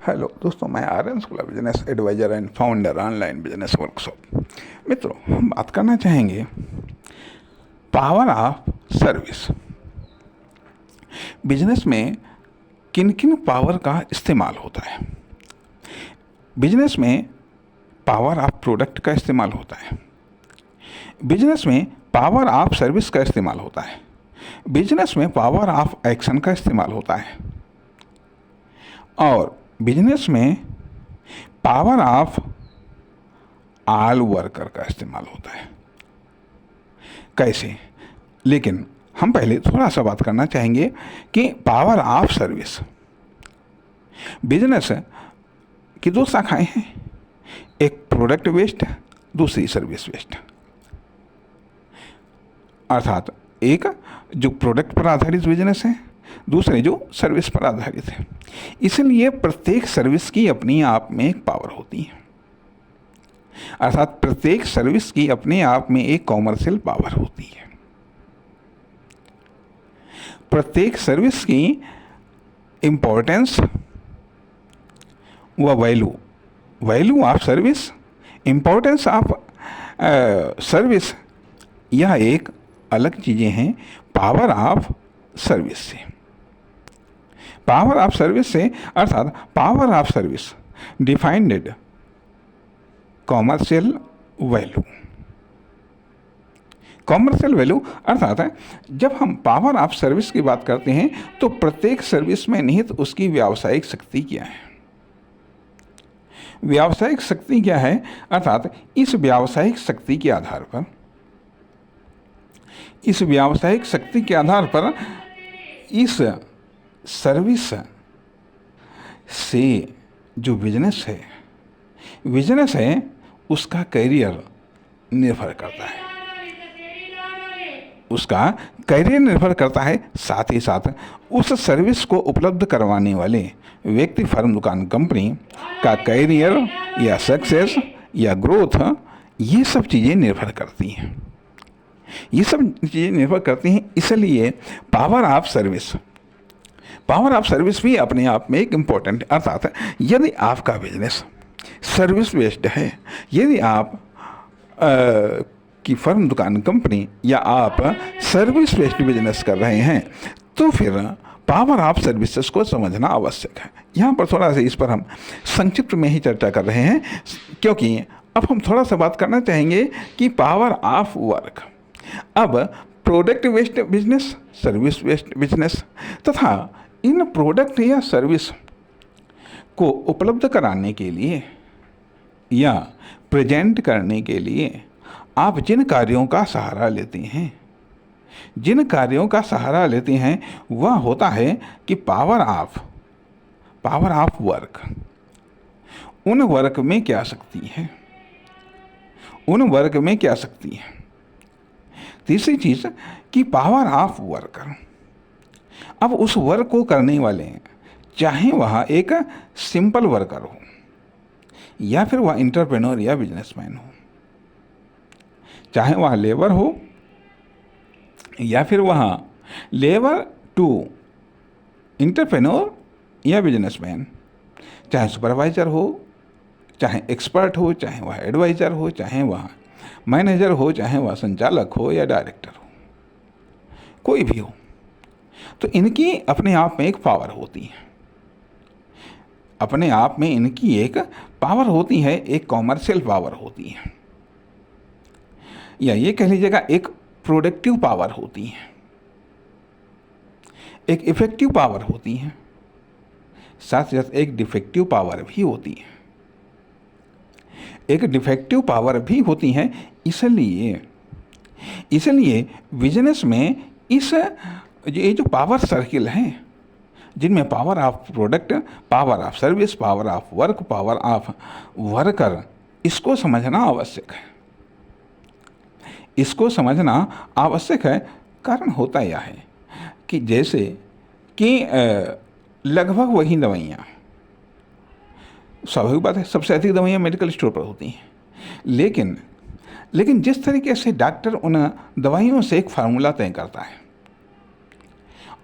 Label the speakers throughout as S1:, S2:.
S1: Hello दोस्तों, मैं Aryan Shukla, business advisor and founder online business workshop. मित्रों, हम बात करना चाहेंगे पावर ऑफ सर्विस। बिजनेस में किन किन पावर का इस्तेमाल होता है। बिजनेस में पावर ऑफ प्रोडक्ट का इस्तेमाल होता है। बिजनेस में पावर ऑफ सर्विस का इस्तेमाल होता है। बिजनेस में पावर ऑफ एक्शन का इस्तेमाल होता है। और बिजनेस में पावर ऑफ ऑल वर्कर का इस्तेमाल होता है। कैसे? लेकिन हम पहले थोड़ा सा बात करना चाहेंगे कि पावर ऑफ सर्विस। बिजनेस की दो शाखाएं हैं, एक प्रोडक्ट बेस्ड, दूसरी सर्विस बेस्ड। अर्थात एक जो प्रोडक्ट पर आधारित बिजनेस है, दूसरे जो सर्विस पर आधारित है। इसलिए प्रत्येक सर्विस की अपनी आप में एक पावर होती है। अर्थात प्रत्येक सर्विस की अपने आप में एक कॉमर्शियल पावर होती है। प्रत्येक सर्विस की इंपॉर्टेंस व value of service, importance of service, यह एक अलग चीज़ें हैं पावर ऑफ सर्विस से। पावर ऑफ सर्विस से अर्थात power of service defined commercial value. Commercial value अर्थात जब हम पावर ऑफ सर्विस की बात करते हैं तो प्रत्येक सर्विस में निहित उसकी व्यावसायिक शक्ति क्या है। व्यावसायिक शक्ति क्या है? अर्थात इस व्यावसायिक शक्ति के आधार पर, इस व्यावसायिक शक्ति के आधार पर इस सर्विस से जो बिजनेस है उसका कैरियर निर्भर करता है। उसका कैरियर निर्भर करता है। साथ ही साथ उस सर्विस को उपलब्ध करवाने वाले व्यक्ति, फर्म, दुकान, कंपनी का कैरियर या सक्सेस या ग्रोथ, ये सब चीज़ें निर्भर करती हैं। ये सब चीज़ें निर्भर करती हैं। इसलिए पावर ऑफ सर्विस भी अपने आप में एक इम्पोर्टेंट। अर्थात यदि आपका बिजनेस सर्विस बेस्ड है, यदि आप की फर्म, दुकान, कंपनी या आप सर्विस बेस्ड बिजनेस कर रहे हैं, तो फिर पावर ऑफ सर्विसेज को समझना आवश्यक है। यहाँ पर थोड़ा सा इस पर हम संक्षिप्त में ही चर्चा कर रहे हैं, क्योंकि अब हम थोड़ा सा बात करना चाहेंगे कि पावर ऑफ वर्क। अब product based business, service based business तथा इन प्रोडक्ट या सर्विस को उपलब्ध कराने के लिए या प्रेजेंट करने के लिए आप जिन कार्यों का सहारा लेते हैं वह होता है कि पावर ऑफ वर्क। उन वर्क में क्या शक्ति है। तीसरी चीज़ कि पावर ऑफ वर्कर। अब उस वर्क को करने वाले, चाहे वह एक सिंपल वर्कर हो या फिर वह एंटरप्रेन्योर या बिजनेसमैन हो, चाहे वह लेबर हो या फिर वह लेबर टू एंटरप्रेन्योर या बिजनेसमैन, चाहे सुपरवाइजर हो, चाहे एक्सपर्ट हो, चाहे वह एडवाइजर हो, चाहे वह मैनेजर हो, चाहे वह संचालक हो या डायरेक्टर हो, कोई भी हो, तो इनकी अपने आप में एक पावर होती है। अपने आप में इनकी एक पावर होती है, एक कॉमर्शियल पावर होती है, या ये कह लीजिएगा एक प्रोडक्टिव पावर होती है, एक इफेक्टिव पावर होती है, साथ ही साथ एक डिफेक्टिव पावर भी होती है। एक डिफेक्टिव पावर भी होती है। इसलिए बिजनेस में ये जो पावर सर्किल हैं, जिनमें power of product, power of service, power of work, power of worker, इसको समझना आवश्यक है। कारण होता यह है कि जैसे कि लगभग वही दवाइयाँ, स्वाभाविक बात है, सबसे अधिक दवाइयाँ मेडिकल स्टोर पर होती हैं, लेकिन जिस तरीके से डॉक्टर उन दवाइयों से एक फार्मूला तय करता है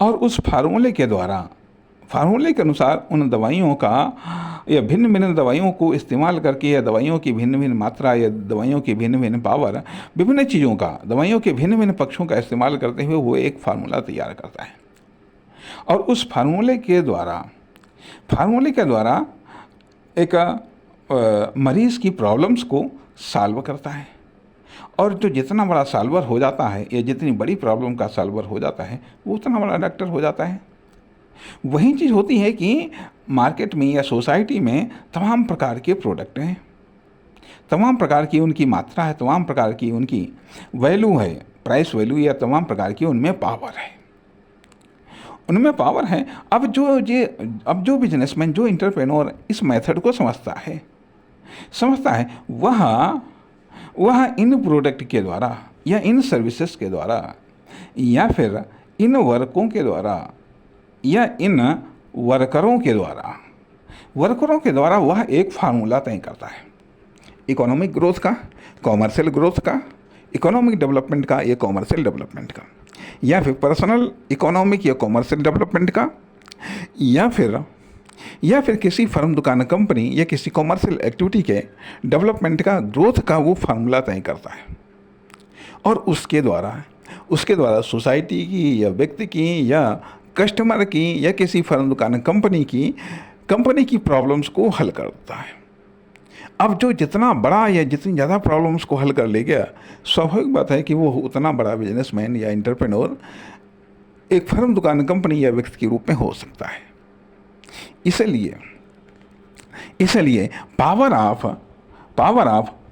S1: और उस फार्मूले के अनुसार उन दवाइयों का या भिन्न भिन्न दवाइयों को इस्तेमाल करके या दवाइयों की भिन्न भिन्न मात्रा या दवाइयों की भिन्न भिन्न पावर, विभिन्न चीज़ों का, दवाइयों के भिन्न भिन्न पक्षों का इस्तेमाल करते हुए वो एक फार्मूला तैयार करता है और उस फार्मूले के द्वारा एक मरीज़ की प्रॉब्लम्स को सॉल्व करता है। और जो जितना बड़ा सॉल्वर हो जाता है या जितनी बड़ी प्रॉब्लम का सॉल्वर हो जाता है वो उतना बड़ा डॉक्टर हो जाता है। वही चीज़ होती है कि मार्केट में या सोसाइटी में तमाम प्रकार के प्रोडक्ट हैं, तमाम प्रकार की उनकी मात्रा है, तमाम प्रकार की उनकी वैल्यू है, प्राइस वैल्यू, या तमाम प्रकार की उनमें पावर है, अब जो बिजनेसमैन, जो एंटरप्रेन्योर इस मेथड को समझता है वह इन प्रोडक्ट के द्वारा या इन सर्विसेज के द्वारा या फिर इन वर्कों के द्वारा या इन वर्करों के द्वारा वह एक फार्मूला तय करता है, इकोनॉमिक ग्रोथ का, कॉमर्शियल ग्रोथ का, इकोनॉमिक डेवलपमेंट का या कॉमर्शियल डेवलपमेंट का, या फिर पर्सनल इकोनॉमिक या कॉमर्शियल डेवलपमेंट का, या फिर किसी फर्म, दुकान, कंपनी या किसी कॉमर्शियल एक्टिविटी के डेवलपमेंट का, ग्रोथ का वो फार्मूला तय करता है। और उसके द्वारा सोसाइटी की या व्यक्ति की या कस्टमर की या किसी फर्म, दुकान, कंपनी की प्रॉब्लम्स को हल करता है। अब जो जितना बड़ा या जितनी ज़्यादा प्रॉब्लम्स को हल कर ले गया, स्वाभाविक बात है कि वो उतना बड़ा बिजनेसमैन या एंटरप्रेन्योर एक फर्म, दुकान, कंपनी या व्यक्ति के रूप में हो सकता है। इसलिए power of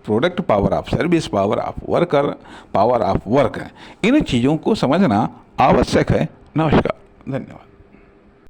S1: product, power of service, power of worker, power of work, इन चीज़ों को समझना आवश्यक है। नमस्कार, धन्यवाद।